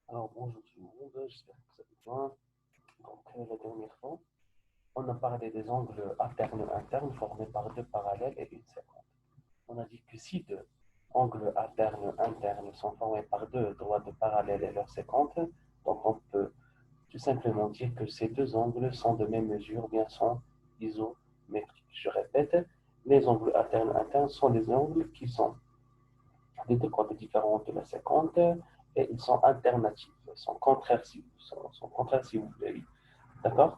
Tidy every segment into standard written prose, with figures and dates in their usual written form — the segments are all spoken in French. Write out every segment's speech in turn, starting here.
Alors bonjour tout le monde, j'espère que vous allez bien. La dernière fois, on a parlé des angles alternes internes formés par deux parallèles et une séquence. On a dit que si deux angles alternes internes sont formés par deux droites parallèles et leur séquence, donc on peut tout simplement dire que ces deux angles sont de même mesure, ou bien sont isométriques. Je répète, les angles alternes internes sont des angles qui sont des deux côtés différents de la séquence et ils sont alternatifs, sont contraires sont contraires si vous voulez. D'accord.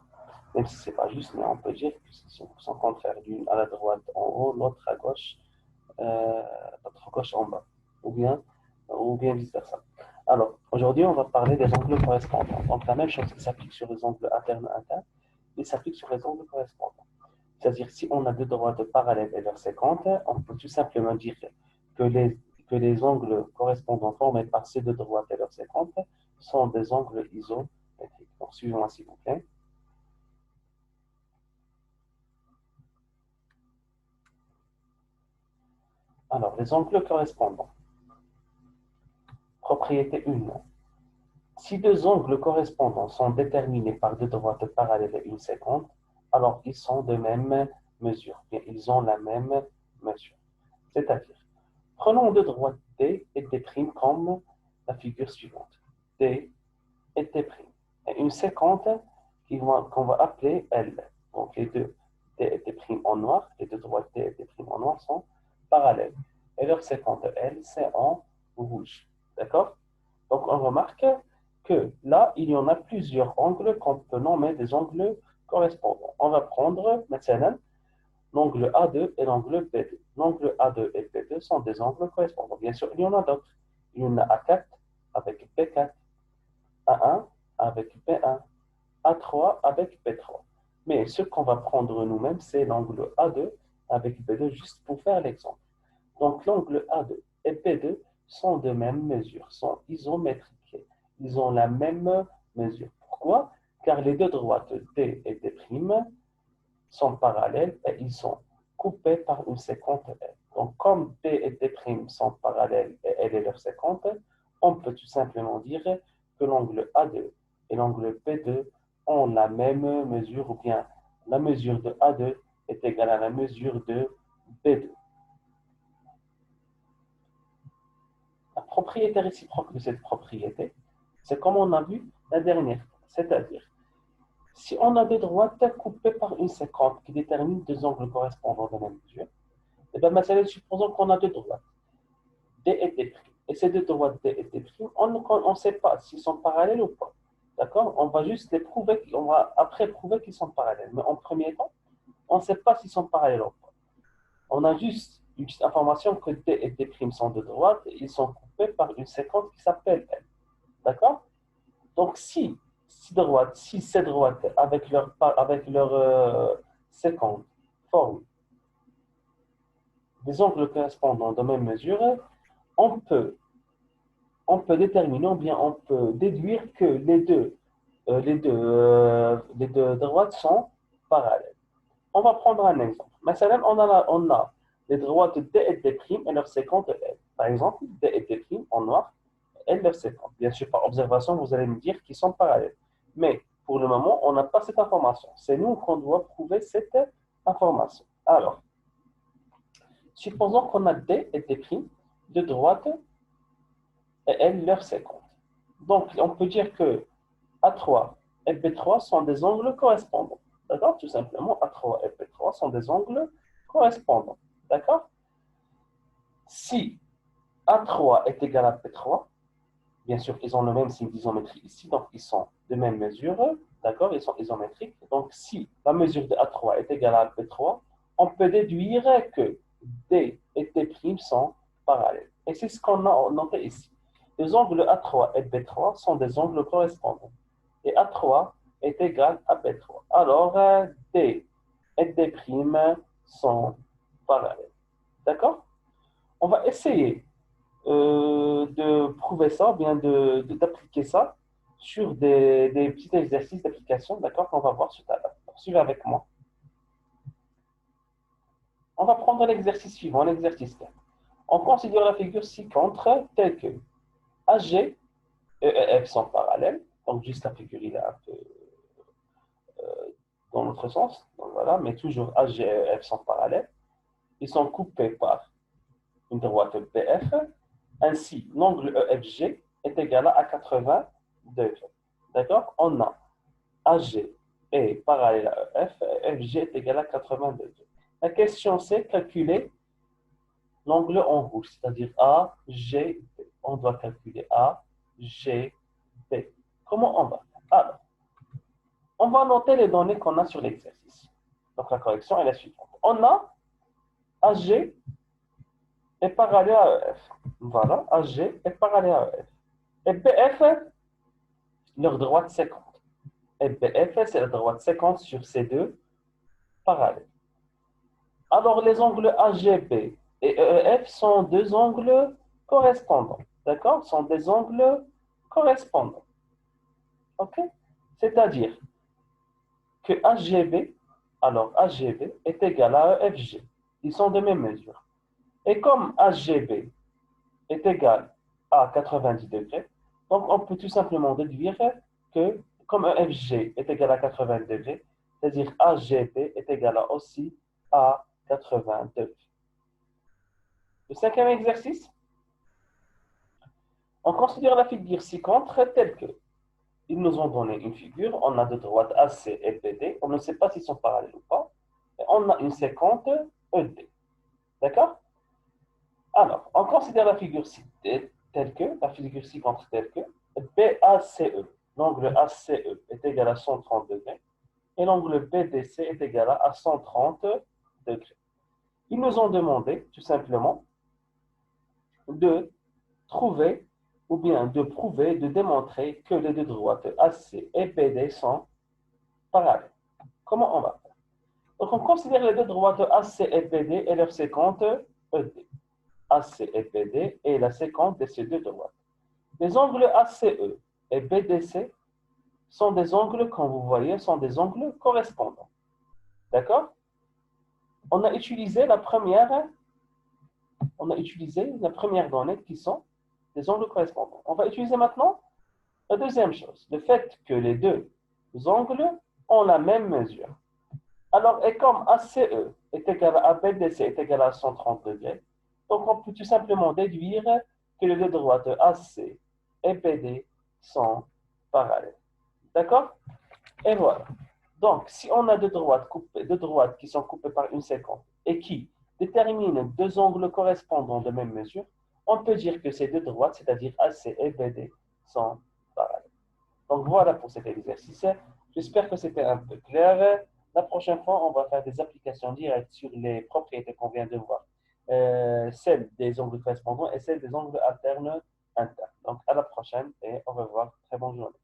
Même si ce n'est pas juste, mais on peut dire qu'ils sont contraires, l'une à la droite en haut, l'autre à gauche, l'autre à gauche en bas, ou bien vice-versa. Alors, aujourd'hui, on va parler des angles correspondants. Donc, la même chose qui s'applique sur les angles alternes internes, il s'applique sur les angles correspondants. C'est-à-dire, si on a deux droites parallèles et leurs séquentes, on peut tout simplement dire que les, que les angles correspondants formés par ces deux droites et leurs séquentes sont des angles isométriques. Donc, suivons-moi s'il vous plaît. Alors, les angles correspondants. Propriété 1. Si deux angles correspondants sont déterminés par deux droites parallèles et une séquente, alors ils sont de même mesure. Bien, ils ont la même mesure. C'est-à-dire, prenons deux droites D et D' comme la figure suivante. D et D'. Et une séquente qu'on va appeler L. Donc les deux D et D' en noir, les deux droites D et D' en noir sont parallèles. Et leur séquente L, c'est en rouge. D'accord? Donc on remarque que là, il y en a plusieurs angles qu'on peut nommer des angles correspondants. On va prendre maintenant l'angle A2 et l'angle B2. L'angle A2 et B2 sont des angles correspondants. Bien sûr, il y en a d'autres. Il y en a A4 avec B4, A1 avec B1, A3 avec B3. Mais ce qu'on va prendre nous-mêmes, c'est l'angle A2 avec B2 juste pour faire l'exemple. Donc l'angle A2 et B2 sont de même mesure, sont isométriques. Ils ont la même mesure. Pourquoi? Car les deux droites D et D' sont parallèles et ils sont coupés par une séquence L. Donc, comme D et D' sont parallèles et L est leur séquence, on peut tout simplement dire que l'angle A2 et l'angle B2 ont la même mesure, ou bien la mesure de A2 est égale à la mesure de B2. La propriété réciproque de cette propriété, c'est comme on a vu la dernière, c'est-à-dire si on a des droites coupées par une séquence qui détermine deux angles correspondants de la même mesure, et bien maintenant, supposons qu'on a deux droites, D et D'. Et ces deux droites D et D', on ne sait pas s'ils sont parallèles ou pas. D'accord? On va juste les prouver, on va après prouver qu'ils sont parallèles. Mais en premier temps, on ne sait pas s'ils sont parallèles ou pas. On a juste une petite information que D et D' sont de droite et ils sont coupés par une séquence qui s'appelle L. D'accord? Donc, si ces droites avec leur séquence forment des angles correspondants de même mesure, on peut, on peut déterminer, ou bien on peut déduire que les deux droites sont parallèles. On va prendre un exemple. Maintenant, on a les droites D et D' et leur séquence L. Par exemple, D et D' en noir, L leur séquence. Bien sûr, par observation, vous allez me dire qu'ils sont parallèles. Mais pour le moment, on n'a pas cette information. C'est nous qu'on doit prouver cette information. Alors, supposons qu'on a D et D' de droite et L leur séquence. Donc, on peut dire que A3 et B3 sont des angles correspondants. D'accord? Tout simplement, A3 et B3 sont des angles correspondants. D'accord? Si A3 est égal à B3, bien sûr, ils ont le même signe d'isométrie ici, donc ils sont de même mesure, d'accord? Ils sont isométriques. Donc, si la mesure de A3 est égale à B3, on peut déduire que D et D' sont parallèles. Et c'est ce qu'on a noté ici. Les angles A3 et B3 sont des angles correspondants. Et A3 est égal à B3. Alors, D et D' sont parallèles. D'accord? On va essayer de prouver ça, ou bien d'appliquer ça sur des petits exercices d'application, d'accord, qu'on va voir tout à l'heure. Suivez avec moi. On va prendre l'exercice suivant, l'exercice 4. On considère la figure ci-contre telle que AG E et F sont parallèles. Donc, juste la figure, il est un peu dans l'autre sens. Donc, voilà, mais toujours AG et F sont parallèles. Ils sont coupés par une droite BF. Ainsi, l'angle EFG est égal à 80 degrés. D'accord? On a AG est parallèle à EF, et FG est égal à 80 degrés. La question, c'est calculer l'angle en rouge, c'est-à-dire AGB. On doit calculer AGB. Comment on va faire? Alors, on va noter les données qu'on a sur l'exercice. Donc, la correction est la suivante. On a AG est parallèle à EF. Voilà, AG est parallèle à EF. Et BF, leur droite 50. Et BF, c'est la droite 50 sur ces deux parallèles. Alors, les angles AGB et EF sont deux angles correspondants. D'accord? Sont des angles correspondants. OK? C'est-à-dire que AGB, alors AGB est égal à EFG. Ils sont de même mesure. Et comme AGB est égal à 90 degrés, donc on peut tout simplement déduire que comme EFG est égal à 80 degrés, c'est-à-dire AGB est égal à aussi à 80 degrés. Le cinquième exercice, on considère la figure ci-contre telle que ils nous ont donné une figure, on a de droite AC et BD, on ne sait pas s'ils sont parallèles ou pas, et on a une séquente ED. D'accord? Alors, on considère la figure telle que, la figure ci-contre telle que, BACE, l'angle ACE est égal à 130 degrés, et l'angle BDC est égal à 130 degrés. Ils nous ont demandé, tout simplement, de trouver ou bien de prouver, de démontrer que les deux droites AC et BD sont parallèles. Comment on va faire? Donc, on considère les deux droites AC et BD et leur séquente ED. AC et BD et la séquente de ces deux droites. Les angles ACE et BDC sont des angles, comme vous voyez, sont des angles correspondants. D'accord? On a utilisé la première donnée qui sont des angles correspondants. On va utiliser maintenant la deuxième chose, le fait que les deux angles ont la même mesure. Alors, et comme ACE est égal à BDC est égal à 130 degrés, donc on peut tout simplement déduire que les deux droites AC et BD sont parallèles. D'accord? Et voilà. Donc, si on a deux droites qui sont coupées par une séquence et qui déterminent deux angles correspondants de même mesure, on peut dire que ces deux droites, c'est-à-dire AC et BD, sont parallèles. Donc, voilà pour cet exercice. J'espère que c'était un peu clair. La prochaine fois, on va faire des applications directes sur les propriétés qu'on vient de voir. Celles des angles correspondants et celles des angles alternes internes. Donc, à la prochaine et au revoir. Très bonne journée.